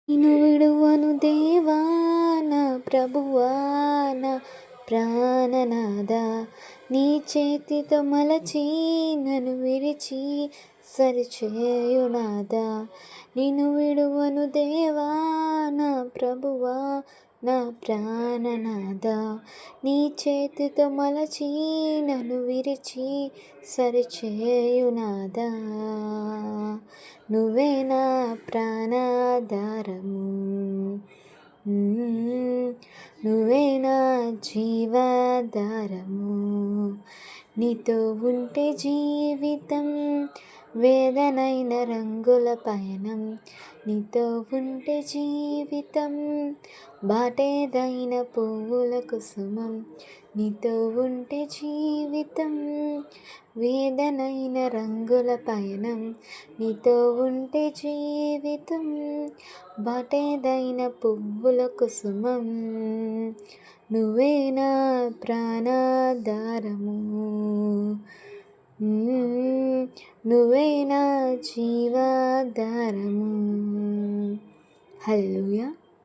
నిన్ను విడువను దేవా నా ప్రభువా నా ప్రాణనాథా, నీ చేతితో మలచి నన్ను విరిచి సరిచేయునాదా. నిన్ను విడువను దేవా నా ప్రభువా నా ప్రాణనాథా, నీ చేతితో మలచి నన్ను విరిచి సరిచేయునాదా. నువ్వే నా ప్రాణాధారము, నువ్వే నా జీవాధారము. నీతో ఉంటే జీవితం వేదనైన రంగుల పయనం, నీతో ఉంటే జీవితం బాటేదైన పువ్వుల కుసుమం. నీతో ఉంటే జీవితం వేదనైన రంగుల పయనం, నీతో ఉంటే జీవితం బాటేదైన పువ్వుల కుసుమం. నువ్వే నా ప్రాణాధారము, నువ్వే నా జీవాధారము. హల్లెలూయా.